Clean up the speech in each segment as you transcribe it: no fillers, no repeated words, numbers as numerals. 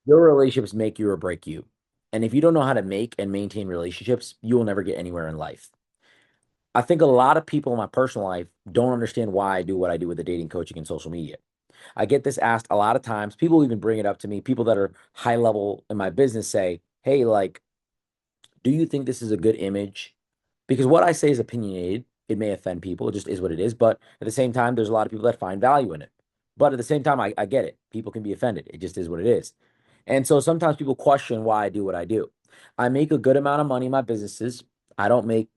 Your relationships make you or break you. And if you don't know how to make and maintain relationships, you will never get anywhere in life. I think a lot of people in my personal life don't understand why I do what I do with the dating coaching and social media. I get this asked a lot of times. People even bring it up to me. People that are high level in my business say, "Hey, like, do you think this is a good image?" Because what I say is opinionated. It may offend people. It just is what it is. But at the same time, there's a lot of people that find value in it. But at the same time, I get it. People can be offended. It just is what it is. And so sometimes people question why I do what I do. I make a good amount of money in my businesses. I don't make,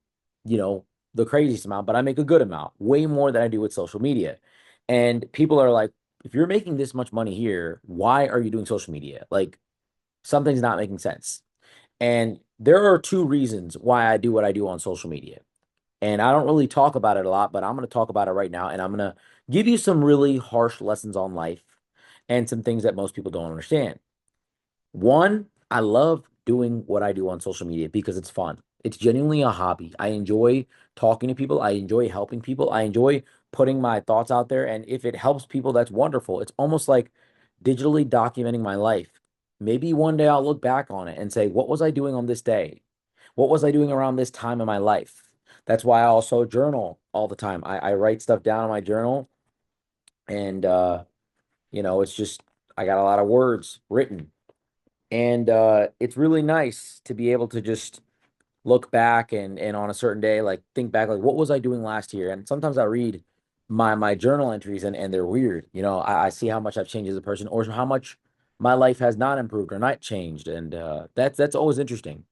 you know, the craziest amount, but I make a good amount, way more than I do with social media. And people are like, if you're making this much money here, why are you doing social media? Like something's not making sense. And there are two reasons why I do what I do on social media. And I don't really talk about it a lot, but I'm going to talk about it right now. And I'm going to give you some really harsh lessons on life and some things that most people don't understand. One, I love doing what I do on social media because it's fun. It's genuinely a hobby. I enjoy talking to people. I enjoy helping people. I enjoy putting my thoughts out there. And if it helps people, that's wonderful. It's almost like digitally documenting my life. Maybe one day I'll look back on it and say, what was I doing on this day? What was I doing around this time in my life? That's why I also journal all the time. I write stuff down in my journal and it's just I got a lot of words written. And it's really nice to be able to just look back and on a certain day, like think back, like what was I doing last year? And sometimes I read my journal entries and they're weird. I see how much I've changed as a person or how much my life has not improved or not changed. And that's always interesting.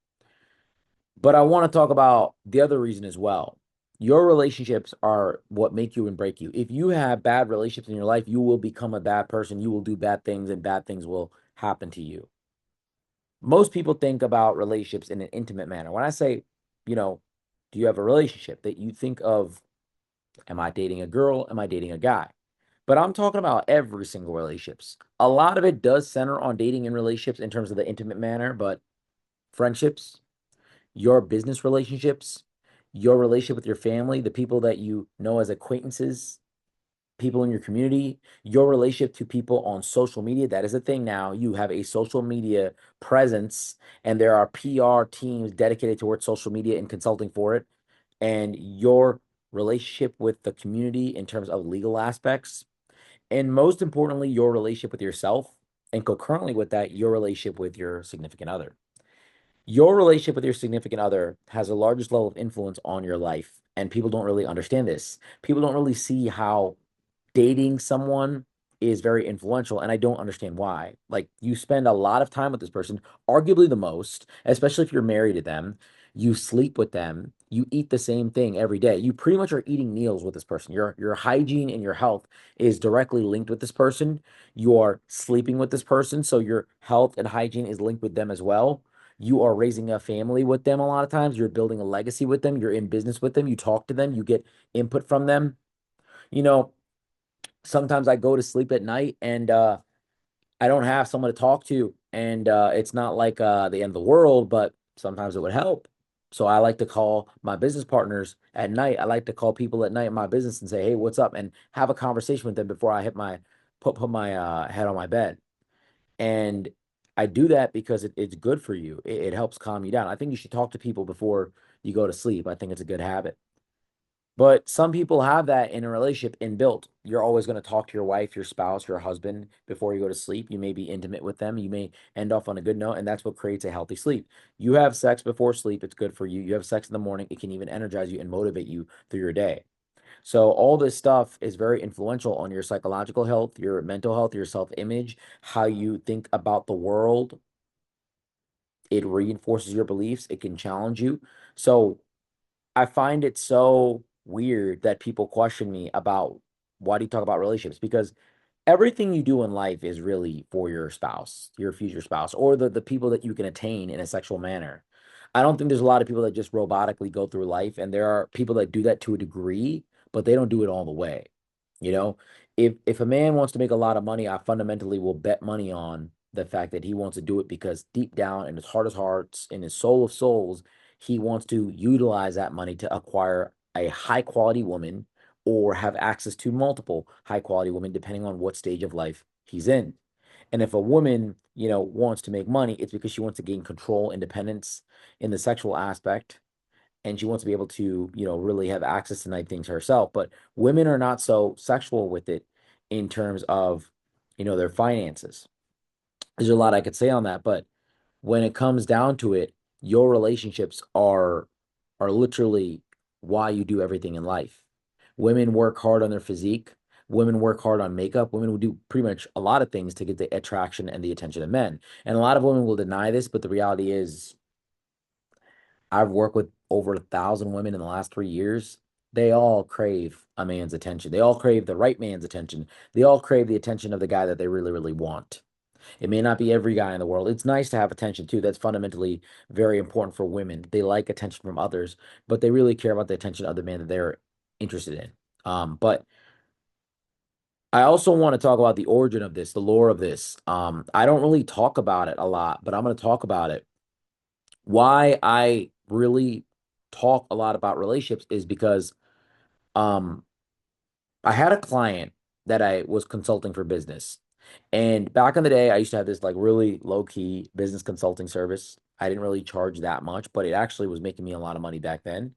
But I want to talk about the other reason as well. Your relationships are what make you and break you. If you have bad relationships in your life, you will become a bad person. You will do bad things and bad things will happen to you. Most people think about relationships in an intimate manner. When I say, you know, do you have a relationship that you think of, am I dating a girl? Am I dating a guy? But I'm talking about every single relationships. A lot of it does center on dating and relationships in terms of the intimate manner, but friendships, your business relationships, your relationship with your family, the people that you know as acquaintances, people in your community, your relationship to people on social media. That is a thing now. You have a social media presence, and there are PR teams dedicated towards social media and consulting for it. And your relationship with the community in terms of legal aspects. And most importantly, your relationship with yourself. And concurrently with that, your relationship with your significant other. Your relationship with your significant other has the largest level of influence on your life. And people don't really understand this. People don't really see how dating someone is very influential, and I don't understand why. Like you spend a lot of time with this person, arguably the most, especially if you're married to them. You sleep with them, you eat the same thing every day. You pretty much are eating meals with this person. Your hygiene and your health is directly linked with this person. You are sleeping with this person, so your health and hygiene is linked with them as well. You are raising a family with them a lot of times. You're building a legacy with them. You're in business with them. You talk to them. You get input from them. You know, sometimes I go to sleep at night and I don't have someone to talk to. And it's not like the end of the world, but sometimes it would help. So I like to call my business partners at night. I like to call people at night in my business and say, "Hey, what's up?" and have a conversation with them before I put my head on my bed. And I do that because it's good for you. It helps calm you down. I think you should talk to people before you go to sleep. I think it's a good habit. But some people have that in a relationship inbuilt. You're always going to talk to your wife, your spouse, your husband before you go to sleep. You may be intimate with them. You may end off on a good note, and that's what creates a healthy sleep. You have sex before sleep, it's good for you. You have sex in the morning, it can even energize you and motivate you through your day. So, all this stuff is very influential on your psychological health, your mental health, your self image, how you think about the world. It reinforces your beliefs, it can challenge you. So, I find it so weird that people question me about why do you talk about relationships? Because everything you do in life is really for your spouse, your future spouse, or the people that you can attain in a sexual manner. I don't think there's a lot of people that just robotically go through life, and there are people that do that to a degree, but they don't do it all the way. You know, if a man wants to make a lot of money, I fundamentally will bet money on the fact that he wants to do it because deep down in his heart of hearts, in his soul of souls, he wants to utilize that money to acquire a high quality woman or have access to multiple high quality women, depending on what stage of life he's in. And if a woman, wants to make money, it's because she wants to gain control, independence in the sexual aspect, and she wants to be able to, really have access to nice things herself. But women are not so sexual with it in terms of, their finances. There's a lot I could say on that, but when it comes down to it, your relationships are literally why you do everything in life. Women work hard on their physique. Women work hard on makeup. Women will do pretty much a lot of things to get the attraction and the attention of men. And a lot of women will deny this, but the reality is, I've worked with over 1,000 women in the last 3 years. They all crave a man's attention. They all crave the right man's attention. They all crave the attention of the guy that they really, really want. It may not be every guy in the world. It's nice to have attention too. That's fundamentally very important for women. They like attention from others, but they really care about the attention of the man that they're interested in. But I also want to talk about the origin of this, the lore of this. I don't really talk about it a lot, but I'm going to talk about it. Why I really talk a lot about relationships is because um, I had a client that I was consulting for business. And back in the day, I used to have this like really low key business consulting service. I didn't really charge that much, but it actually was making me a lot of money back then.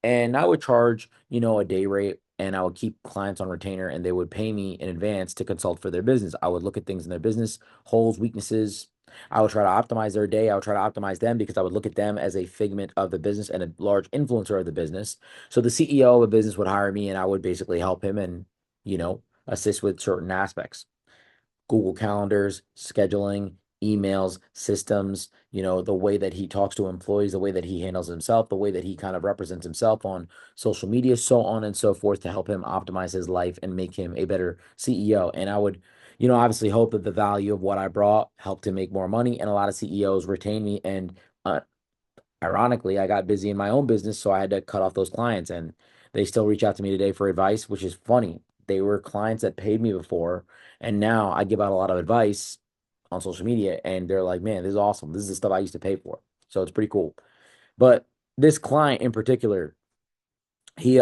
And I would charge, a day rate, and I would keep clients on retainer, and they would pay me in advance to consult for their business. I would look at things in their business, holes, weaknesses. I would try to optimize their day. I would try to optimize them because I would look at them as a figment of the business and a large influencer of the business. So the CEO of a business would hire me, and I would basically help him and, assist with certain aspects. Google calendars, scheduling, emails, systems, the way that he talks to employees, the way that he handles himself, the way that he kind of represents himself on social media, so on and so forth, to help him optimize his life and make him a better CEO. And I would, obviously hope that the value of what I brought helped him make more money. And a lot of CEOs retain me. And ironically, I got busy in my own business, so I had to cut off those clients, and they still reach out to me today for advice, which is funny. They were clients that paid me before, and now I give out a lot of advice on social media, and they're like, "Man, this is awesome. This is the stuff I used to pay for." So it's pretty cool. But this client in particular, he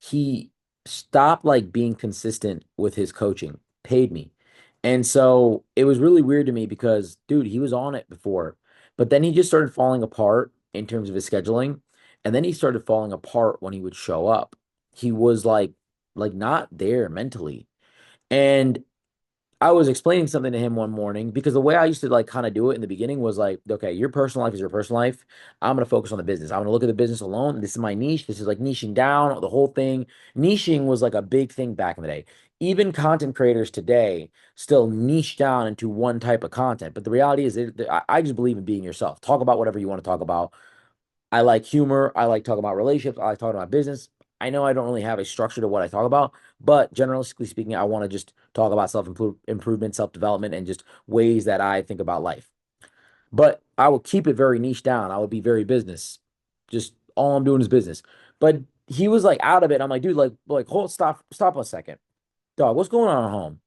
he stopped like being consistent with his coaching, paid me. And so it was really weird to me because, dude, he was on it before, but then he just started falling apart in terms of his scheduling. And then he started falling apart when he would show up. He was like not there mentally. And I was explaining something to him one morning because the way I used to like kind of do it in the beginning was like, okay, your personal life is your personal life. I'm going to focus on the business. I'm going to look at the business alone. This is my niche. This is like niching down the whole thing. Niching was like a big thing back in the day. Even content creators today still niche down into one type of content. But the reality is, I just believe in being yourself. Talk about whatever you want to talk about. I like humor. I like talking about relationships. I like talking about business. I know I don't really have a structure to what I talk about, but generally speaking, I want to just talk about self improvement, self development, and just ways that I think about life. But I will keep it very niche down. I would be very business. Just all I'm doing is business. But he was like out of it. I'm like, dude, like, hold, stop a second, dog. What's going on at home?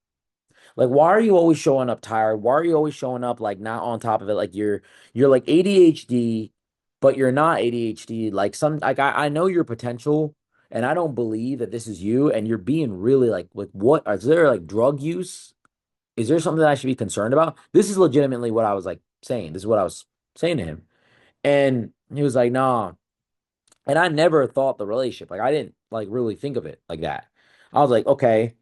Like, why are you always showing up tired? Why are you always showing up like not on top of it? Like you're like ADHD, but you're not ADHD. Like I know your potential, and I don't believe that this is you. And you're being really like what is there like drug use? Is there something that I should be concerned about? This is legitimately what I was like saying. This is what I was saying to him. And he was like, nah. And I never thought the relationship, like I didn't like really think of it like that. I was like, okay,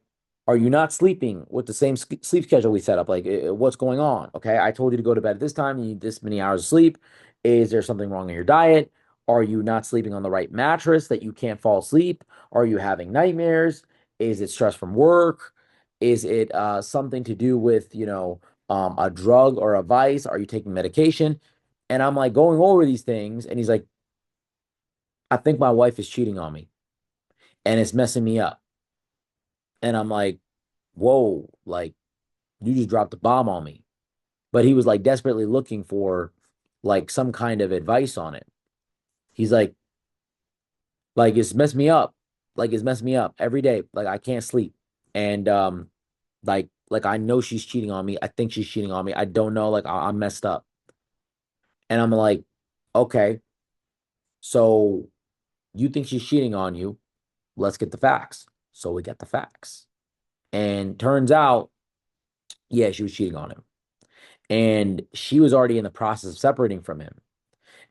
are you not sleeping with the same sleep schedule we set up? Like, what's going on? Okay, I told you to go to bed at this time. You need this many hours of sleep. Is there something wrong in your diet? Are you not sleeping on the right mattress that you can't fall asleep? Are you having nightmares? Is it stress from work? Is it something to do with, a drug or a vice? Are you taking medication? And I'm like going over these things, and he's like, I think my wife is cheating on me and it's messing me up. And I'm like, whoa, like you just dropped a bomb on me. But he was like desperately looking for like some kind of advice on it. He's like it's messed me up. Like it's messed me up every day. Like I can't sleep. And like I know she's cheating on me. I think she's cheating on me. I don't know. Like I'm messed up. And I'm like, okay, so you think she's cheating on you? Let's get the facts. So we get the facts. And turns out Yeah, she was cheating on him. And she was already in the process of separating from him.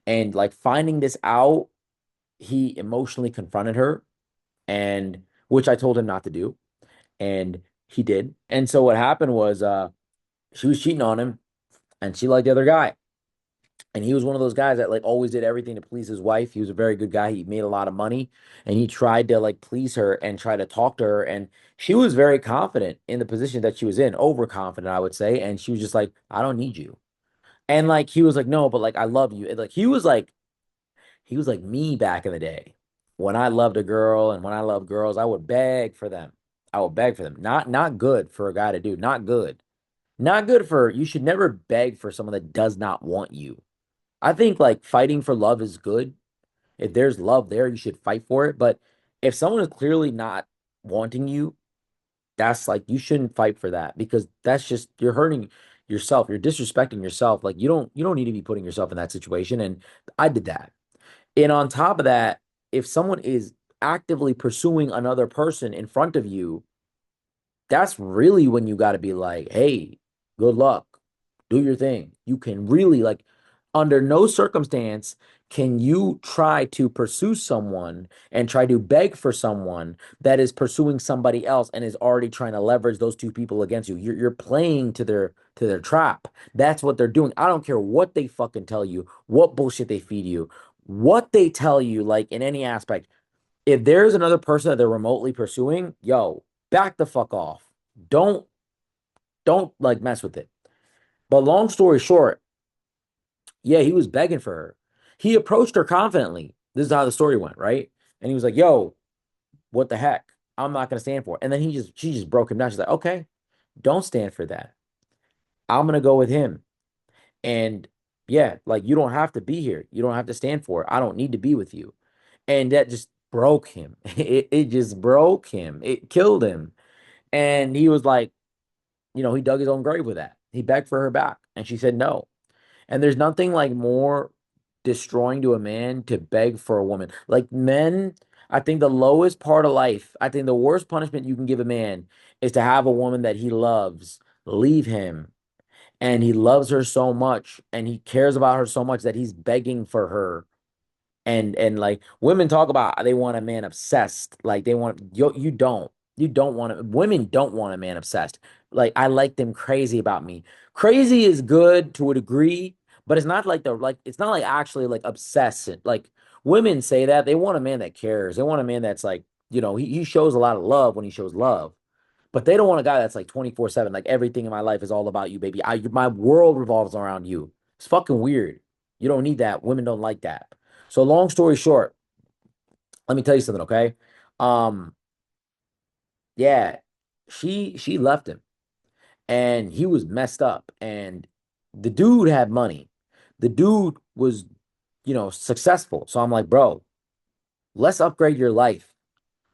And like finding this out, he emotionally confronted her, and which I told him not to do. And he did. And so what happened was she was cheating on him and she liked the other guy. And he was one of those guys that like always did everything to please his wife. He was a very good guy. He made a lot of money and he tried to like please her and try to talk to her. And she was very confident in the position that she was in, overconfident, I would say. And she was just like, I don't need you. And like he was like, no, but like I love you. And like he was like me back in the day. When I loved a girl and when I loved girls, I would beg for them. I would beg for them. Not good for a guy to do. Not good. Not good for you should never beg for someone that does not want you. I think like fighting for love is good. If there's love there, you should fight for it. But if someone is clearly not wanting you, that's like you shouldn't fight for that because that's just you're hurting yourself. You're disrespecting yourself. Like you don't need to be putting yourself in that situation. And I did that. And on top of that, if someone is actively pursuing another person in front of you, that's really when you got to be like, hey, good luck, do your thing. You can really, like, under no circumstance can you try to pursue someone and try to beg for someone that is pursuing somebody else and is already trying to leverage those two people against you. You're playing to their trap. That's what they're doing. I don't care what they fucking tell you, what bullshit they feed you, what they tell you, like in any aspect. If there's another person that they're remotely pursuing, yo, back the fuck off. Don't don't like mess with it. But long story short, yeah, he was begging for her. He approached her confidently. This is how the story went, right? And he was like, "Yo, what the heck? I'm not gonna stand for it." And then she just broke him down. She's like, "Okay, don't stand for that. I'm gonna go with him." And yeah, like you don't have to be here. You don't have to stand for it. I don't need to be with you. And that just broke him. It just broke him. It killed him. And he was like, he dug his own grave with that. He begged for her back, and she said no. And there's nothing like more destroying to a man to beg for a woman. Like men, I think the lowest part of life, I think the worst punishment you can give a man is to have a woman that he loves leave him. And he loves her so much and he cares about her so much that he's begging for her and like women talk about they want a man obsessed. Like they want you don't want to women don't want a man obsessed. Like I like them crazy about me. Crazy is good to a degree, but it's not like it's not like actually like obsessed. Like women say that they want a man that cares. They want a man that's like, he shows a lot of love when he shows love. But they don't want a guy that's like 24/7, like everything in my life is all about you, baby. My world revolves around you. It's fucking weird. You don't need that. Women don't like that. So long story short, let me tell you something, okay? Um, yeah, she left him and he was messed up and the dude had money. The dude was, successful. So I'm like, bro, let's upgrade your life.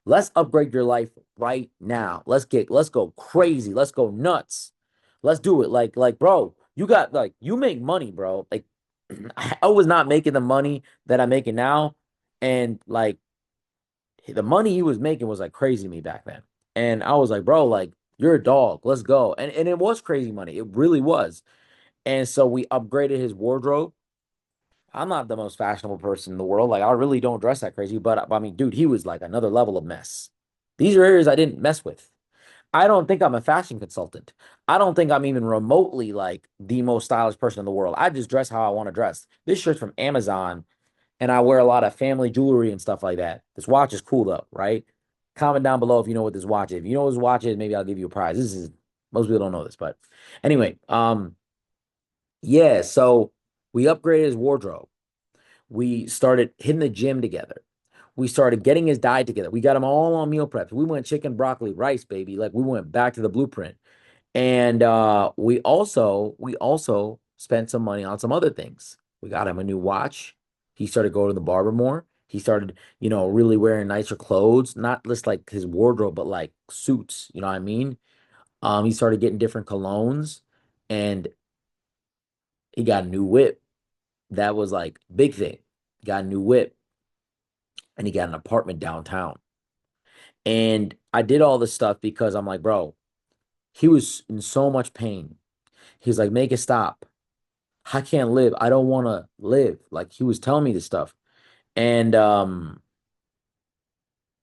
Let's upgrade your life right now. Let's go crazy. Let's go nuts. Let's do it. Bro, you make money, bro. Like I was not making the money that I'm making now. And like the money he was making was like crazy to me back then. And I was like, bro, like you're a dog. Let's go. And it was crazy money. It really was. And so we upgraded his wardrobe. I'm not the most fashionable person in the world. Like I really don't dress that crazy, but I mean, dude, he was like another level of mess. These are areas I didn't mess with. I don't think I'm a fashion consultant. I don't think I'm even remotely like the most stylish person in the world. I just dress how I want to dress. This shirt's from Amazon and I wear a lot of family jewelry and stuff like that. This watch is cool though, right? Comment down below if you know what this watch is. If you know what this watch is, maybe I'll give you a prize. This is most people don't know this, but anyway, yeah, so we upgraded his wardrobe. We started hitting the gym together. We started getting his diet together. We got him all on meal preps. We went chicken, broccoli, rice, baby. Like we went back to the blueprint. And we also spent some money on some other things. We got him a new watch. He started going to the barber more. He started, really wearing nicer clothes, not just like his wardrobe, but like suits, you know what I mean? He started getting different colognes and he got a new whip. That was like big thing. Got a new whip and he got an apartment downtown. And I did all this stuff because I'm like, bro, He was in so much pain. He's like, make it stop. I can't live. I don't want to live. Like he was telling me this stuff. And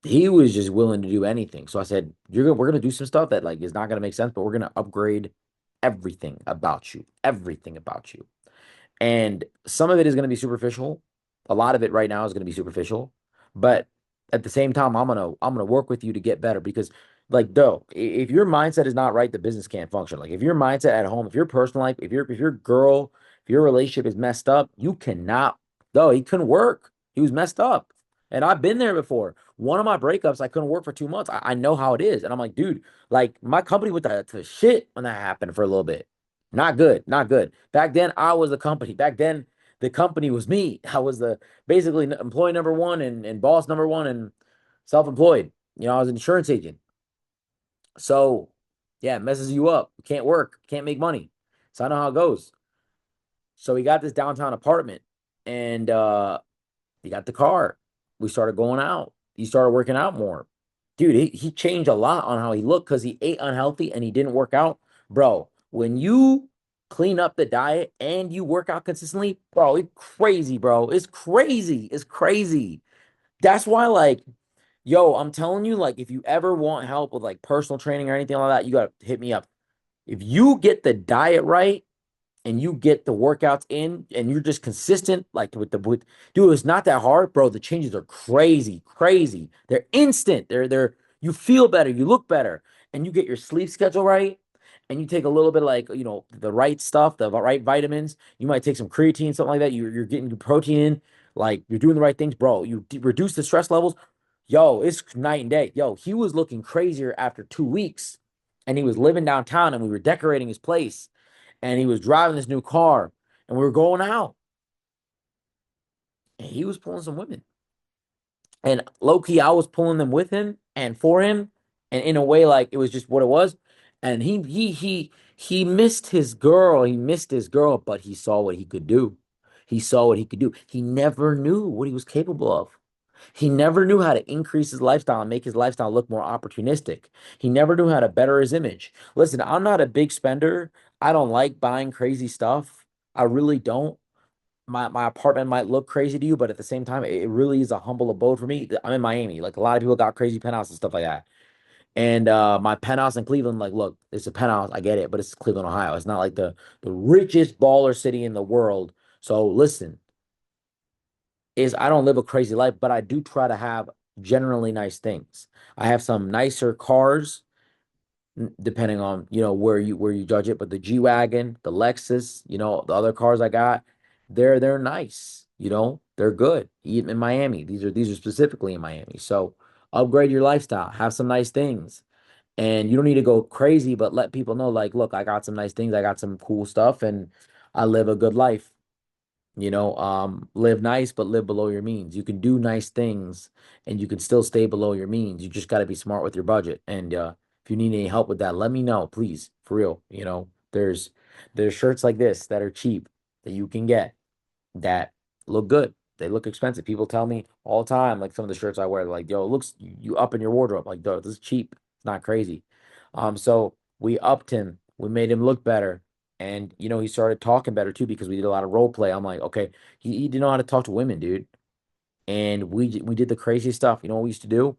he was just willing to do anything. So I said, we're gonna do some stuff that like is not gonna make sense, but we're gonna upgrade everything about you. And some of it is going to be superficial. A lot of it right now is going to be superficial. But at the same time, I'm gonna work with you to get better because like though, if your mindset is not right, the business can't function. Like if your mindset at home, if your personal life, if your girl, if your relationship is messed up, you cannot though, he couldn't work. He was messed up. And I've been there before. One of my breakups, I couldn't work for 2 months. I know how it is. And I'm like, dude, like my company went to shit when that happened for a little bit. Not good, not good. Back then, I was the company. Back then, the company was me. I was the basically employee number one and boss number one and self-employed. I was an insurance agent. So, yeah, it messes you up. You can't work, can't make money. So I know how it goes. So we got this downtown apartment and he got the car. We started going out. He started working out more. Dude, he changed a lot on how he looked because he ate unhealthy and he didn't work out. Bro, when you clean up the diet and you work out consistently, bro, it's crazy, bro. It's crazy. It's crazy. That's why, like, yo, I'm telling you, like, if you ever want help with like personal training or anything like that, you got to hit me up. If you get the diet right, and you get the workouts in and you're just consistent, like with dude, it's not that hard, bro. The changes are crazy, crazy. They're instant. They're you feel better, you look better, and you get your sleep schedule right, and you take a little bit of like the right stuff, the right vitamins. You might take some creatine, something like that. You're getting your protein in, like you're doing the right things, bro. You reduce the stress levels. Yo, it's night and day. Yo, he was looking crazier after 2 weeks, and he was living downtown, and we were decorating his place and he was driving this new car and we were going out and he was pulling some women. And low key, I was pulling them with him and for him. And in a way, like it was just what it was. And he missed his girl. He missed his girl, but he saw what he could do. He saw what he could do. He never knew what he was capable of. He never knew how to increase his lifestyle and make his lifestyle look more opportunistic. He never knew how to better his image. Listen, I'm not a big spender. I don't like buying crazy stuff. I really don't. My apartment might look crazy to you, but at the same time, it really is a humble abode for me. I'm in Miami. Like a lot of people got crazy penthouses and stuff like that. And my penthouse in Cleveland, like, look, it's a penthouse. I get it, but it's Cleveland, Ohio. It's not like the richest baller city in the world. So listen, is I don't live a crazy life, but I do try to have generally nice things. I have some nicer cars depending on where you judge it. But the G Wagon, the Lexus, the other cars I got, they're nice. They're good. Even in Miami, these are specifically in Miami. So upgrade your lifestyle, have some nice things, and you don't need to go crazy, but let people know like, look, I got some nice things, I got some cool stuff, and I live a good life. Live nice, but live below your means. You can do nice things and you can still stay below your means. You just got to be smart with your budget. And if you need any help with that, let me know, please. For real. There's shirts like this that are cheap that you can get that look good. They look expensive. People tell me all the time, like some of the shirts I wear, they're like, yo, it looks you up in your wardrobe. Like, dude, this is cheap. It's not crazy. So we upped him. We made him look better. And he started talking better too because we did a lot of role play. I'm like, okay, he didn't know how to talk to women, dude. And we did the crazy stuff. You know what we used to do?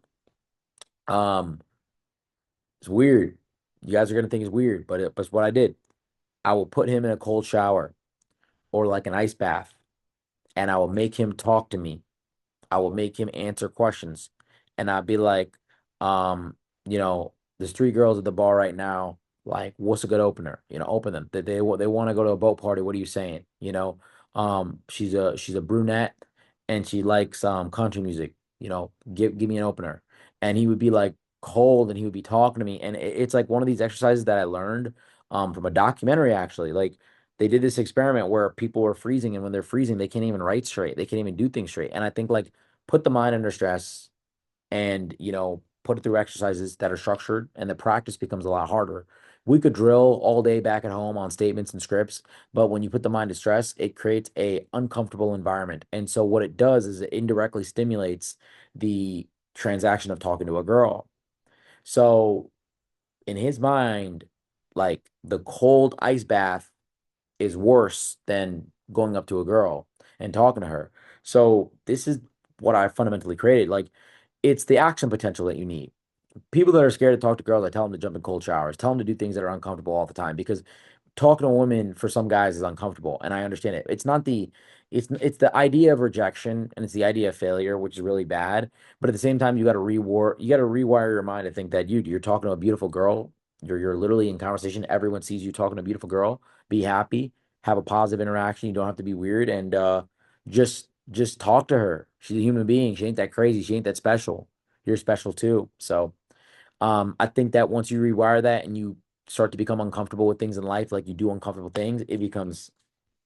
Um, it's weird. You guys are gonna think it's weird, but it's what I did. I will put him in a cold shower or like an ice bath, and I will make him talk to me. I will make him answer questions. And I'd be like, there's three girls at the bar right now. Like, what's a good opener? Open them. They want to go to a boat party. What are you saying? She's a brunette and she likes country music. Give me an opener. And he would be like cold and he would be talking to me. And it's like one of these exercises that I learned from a documentary actually. Like they did this experiment where people were freezing, and when they're freezing, they can't even write straight. They can't even do things straight. And I think like put the mind under stress and put it through exercises that are structured, and the practice becomes a lot harder. We could drill all day back at home on statements and scripts, but when you put the mind to stress, it creates a uncomfortable environment. And so what it does is it indirectly stimulates the transaction of talking to a girl. So in his mind, like the cold ice bath is worse than going up to a girl and talking to her. So this is what I fundamentally created. Like it's the action potential that you need. People that are scared to talk to girls, I tell them to jump in cold showers, tell them to do things that are uncomfortable all the time because talking to a woman for some guys is uncomfortable, and I understand it. It's the idea of rejection and it's the idea of failure, which is really bad. But at the same time, you got to rewire your mind to think that you're talking to a beautiful girl. You're literally in conversation. Everyone sees you talking to a beautiful girl. Be happy, have a positive interaction. You don't have to be weird, and just talk to her. She's a human being. She ain't that crazy. She ain't that special. You're special too. So I think that once you rewire that and you start to become uncomfortable with things in life, like you do uncomfortable things, it becomes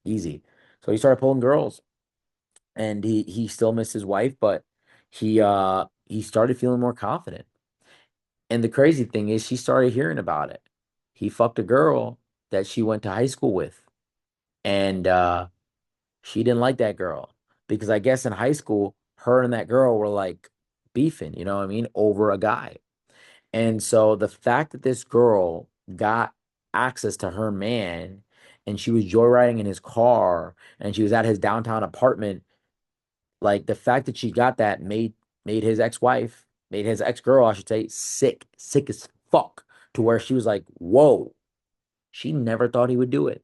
easy. So he started pulling girls, and he still missed his wife, but he started feeling more confident. And the crazy thing is she started hearing about it. He fucked a girl that she went to high school with, and she didn't like that girl because I guess in high school, her and that girl were like beefing, you know what I mean, over a guy. And so the fact that this girl got access to her man and she was joyriding in his car and she was at his downtown apartment, like the fact that she got that made his ex-wife, made his ex-girl, I should say, sick as fuck to where she was like, "Whoa." She never thought he would do it.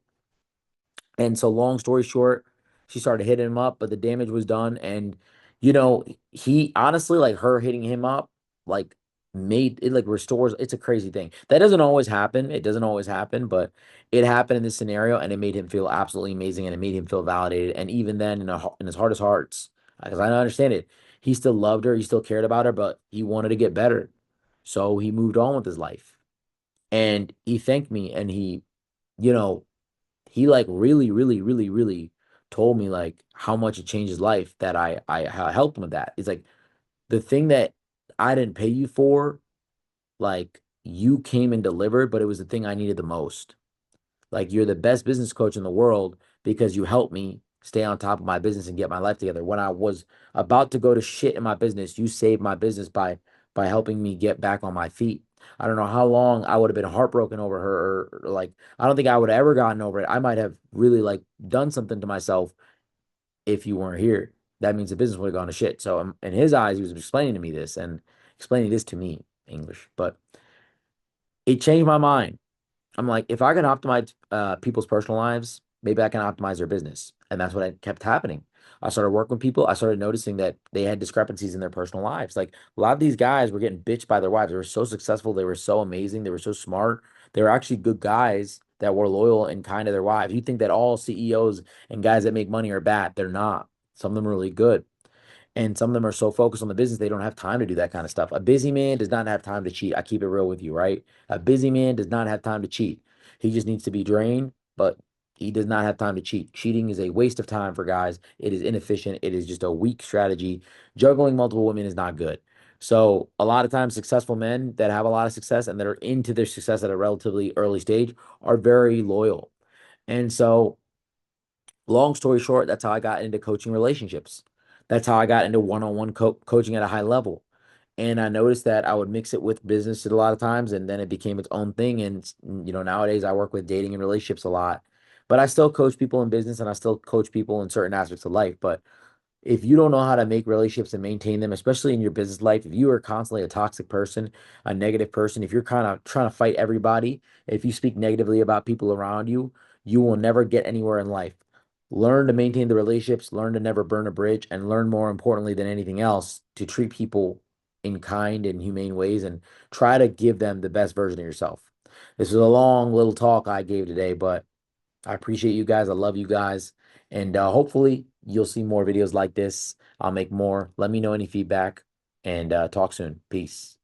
And so, long story short, she started hitting him up, but the damage was done. And, he honestly, like her hitting him up, like made it like restores. It's a crazy thing. That doesn't always happen. It doesn't always happen, but it happened in this scenario and it made him feel absolutely amazing and it made him feel validated. And even then, in his hardest hearts, because I don't understand it, he still loved her. He still cared about her, but he wanted to get better. So he moved on with his life. And he thanked me and you know, he like really, really, really, really told me like how much it changed his life that I helped him with that. It's like the thing that I didn't pay you for, like you came and delivered, but it was the thing I needed the most. Like you're the best business coach in the world because you helped me stay on top of my business and get my life together. When I was about to go to shit in my business, you saved my business by helping me get back on my feet. I don't know how long I would have been heartbroken over her or like I don't think I would have ever gotten over it. I might have really like done something to myself if you weren't here. That means the business would have gone to shit. So in his eyes, he was explaining to me this and explaining this to me, English, but it changed my mind. I'm like, if I can optimize people's personal lives, maybe I can optimize their business. And that's what I kept happening. I started working with people. I started noticing that they had discrepancies in their personal lives. Like a lot of these guys were getting bitched by their wives. They were so successful. They were so amazing. They were so smart. They were actually good guys that were loyal and kind to their wives. You think that all CEOs and guys that make money are bad. They're not. Some of them are really good. And some of them are so focused on the business, they don't have time to do that kind of stuff. A busy man does not have time to cheat. I keep it real with you, right? A busy man does not have time to cheat. He just needs to be drained, but he does not have time to cheat. Cheating is a waste of time for guys. It is inefficient. It is just a weak strategy. Juggling multiple women is not good. So, a lot of times, successful men that have a lot of success and that are into their success at a relatively early stage are very loyal. And so, long story short, that's how I got into coaching relationships. That's how I got into one-on-one coaching at a high level. And I noticed that I would mix it with business a lot of times, and then it became its own thing. And nowadays I work with dating and relationships a lot, but I still coach people in business and I still coach people in certain aspects of life. But if you don't know how to make relationships and maintain them, especially in your business life, if you are constantly a toxic person, a negative person, if you're kind of trying to fight everybody, if you speak negatively about people around you, you will never get anywhere in life. Learn to maintain the relationships, learn to never burn a bridge, and learn more importantly than anything else to treat people in kind and humane ways and try to give them the best version of yourself. This is a long little talk I gave today, but I appreciate you guys. I love you guys. And hopefully you'll see more videos like this. I'll make more. Let me know any feedback and talk soon. Peace.